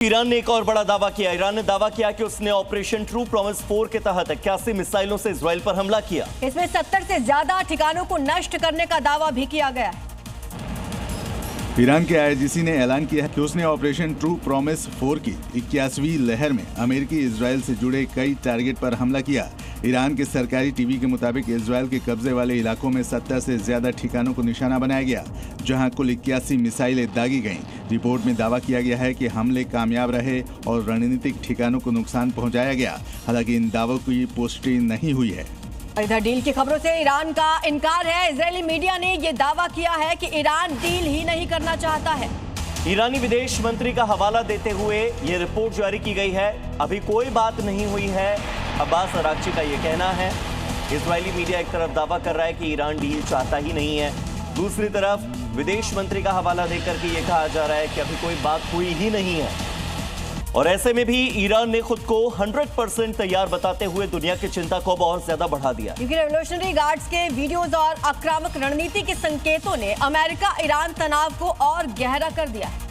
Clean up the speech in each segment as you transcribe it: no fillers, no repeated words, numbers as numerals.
Iran ने एक और बड़ा दावा किया। ईरान ने दावा किया कि उसने ऑपरेशन ट्रू प्रॉमिस 4 के तहत 81 मिसाइलों से इजराइल पर हमला किया। इसमें 70 से ज्यादा ठिकानों को नष्ट करने का दावा भी किया गया है। ईरान के आईजीसी ने ऐलान किया है कि उसने ऑपरेशन ट्रू प्रॉमिस 4 की 81वीं लहर में अमेरिकी इजराइल से जुड़े कई टारगेट पर हमला किया। ईरान के सरकारी टीवी के मुताबिक इजराइल के कब्जे वाले इलाकों में 70 से ज्यादा ठिकानों को निशाना बनाया गया, जहां कुल 81 मिसाइलें दागी गईं। रिपोर्ट में दावा किया गया है कि हमले कामयाब रहे और रणनीतिक ठिकानों को नुकसान पहुंचाया गया। हालांकि इन दावों की पुष्टि नहीं हुई है। इधर डील की खबरों से ईरान का इनकार है। इजरायली मीडिया ने ये दावा किया है कि ईरान डील ही नहीं करना चाहता है। ईरानी विदेश मंत्री का हवाला देते हुए ये रिपोर्ट जारी की गई है। अभी कोई बात नहीं हुई है, अब्बास अरागची का ये कहना है। इजरायली मीडिया एक तरफ दावा कर रहा है कि ईरान डील चाहता ही नहीं है, दूसरी तरफ विदेश मंत्री का हवाला देकर के ये कहा जा रहा है कि अभी कोई बात हुई ही नहीं है। और ऐसे में भी ईरान ने खुद को 100% तैयार बताते हुए दुनिया की चिंता को और ज्यादा बढ़ा दिया। क्योंकि रेवोल्यूशनरी गार्ड्स के वीडियोस और आक्रामक रणनीति के संकेतों ने अमेरिका ईरान तनाव को और गहरा कर दिया है।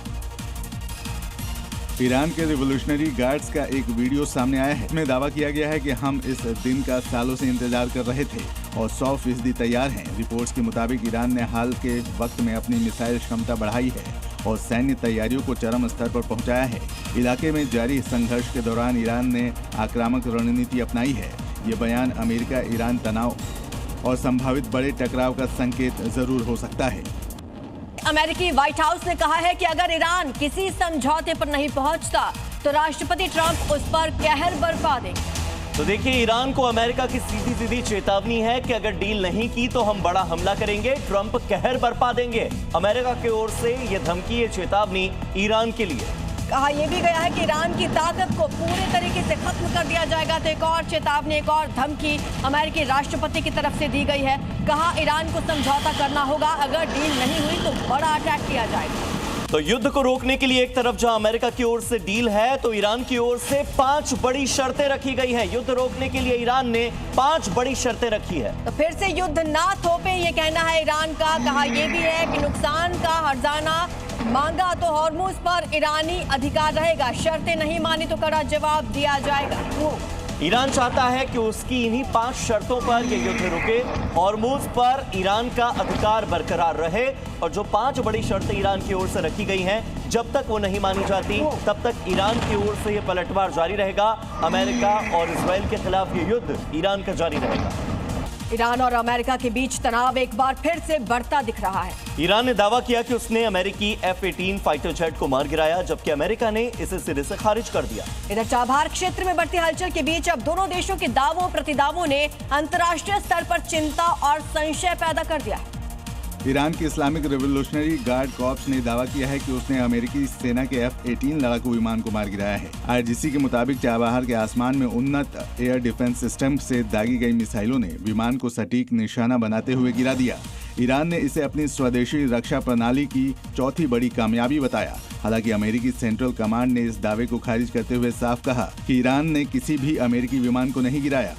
ईरान के रिवोल्यूशनरी गार्ड्स का एक वीडियो सामने आया है। इसमें दावा किया गया है कि हम इस दिन का सालों से इंतजार कर रहे थे और 100% तैयार हैं। रिपोर्ट्स के मुताबिक ईरान ने हाल के वक्त में अपनी मिसाइल क्षमता बढ़ाई है और सैन्य तैयारियों को चरम स्तर पर पहुंचाया है। इलाके में जारी संघर्ष के दौरान ईरान ने आक्रामक रणनीति अपनाई है। ये बयान अमेरिका ईरान तनाव और संभावित बड़े टकराव का संकेत जरूर हो सकता है। अमेरिकी व्हाइट हाउस ने कहा है कि अगर ईरान किसी समझौते पर नहीं पहुंचता तो राष्ट्रपति ट्रंप उस पर कहर बरपा देंगे। तो देखिए, ईरान को अमेरिका की सीधी सीधी चेतावनी है कि अगर डील नहीं की तो हम बड़ा हमला करेंगे, ट्रंप कहर बरपा देंगे। अमेरिका की ओर से ये धमकी, ये चेतावनी ईरान के लिए। कहा यह भी गया है कि ईरान की ताकत को पूरे तरीके से खत्म कर दिया जाएगा। तो एक और चेतावनी, एक और धमकी अमेरिकी राष्ट्रपति की तरफ से दी गई है। कहा ईरान को समझौता करना होगा, अगर डील नहीं हुई तो बड़ा अटैक किया जाएगा। तो युद्ध को रोकने के लिए एक तरफ जहां अमेरिका की ओर से डील है, तो ईरान की ओर से 5 बड़ी शर्तें रखी गई हैं। युद्ध रोकने के लिए ईरान ने 5 बड़ी शर्तें रखी है। तो फिर से युद्ध ना थोपे, ये कहना है ईरान का। कहा यह भी है कि नुकसान का हर्जाना मांगा तो हॉर्मुज पर ईरानी अधिकार रहेगा, शर्तें नहीं मानी तो कड़ा जवाब दिया जाएगा। ईरान चाहता है कि उसकी इन्हीं 5 शर्तों पर यह युद्ध रुके, हॉर्मुज पर ईरान का अधिकार बरकरार रहे। और जो 5 बड़ी शर्तें ईरान की ओर से रखी गई हैं, जब तक वो नहीं मानी जाती तब तक ईरान की ओर से यह पलटवार जारी रहेगा। अमेरिका और इजराइल के खिलाफ ये युद्ध ईरान का जारी रहेगा। ईरान और अमेरिका के बीच तनाव एक बार फिर से बढ़ता दिख रहा है। ईरान ने दावा किया कि उसने अमेरिकी F-18 फाइटर जेट को मार गिराया, जबकि अमेरिका ने इसे सिरे से खारिज कर दिया। इधर चाबहार क्षेत्र में बढ़ती हलचल के बीच अब दोनों देशों के दावों प्रतिदावों ने अंतर्राष्ट्रीय स्तर पर चिंता और संशय पैदा कर दिया है। ईरान के इस्लामिक रिवोल्यूशनरी गार्ड कॉर्प्स ने दावा किया है कि उसने अमेरिकी सेना के F-18 लड़ाकू विमान को मार गिराया है। आईजीसी के मुताबिक चाबहार के आसमान में उन्नत एयर डिफेंस सिस्टम से दागी गई मिसाइलों ने विमान को सटीक निशाना बनाते हुए गिरा दिया। ईरान ने इसे अपनी स्वदेशी रक्षा प्रणाली की चौथी बड़ी कामयाबी बताया। हालांकि अमेरिकी सेंट्रल कमांड ने इस दावे को खारिज करते हुए साफ कहा कि ईरान ने किसी भी अमेरिकी विमान को नहीं गिराया।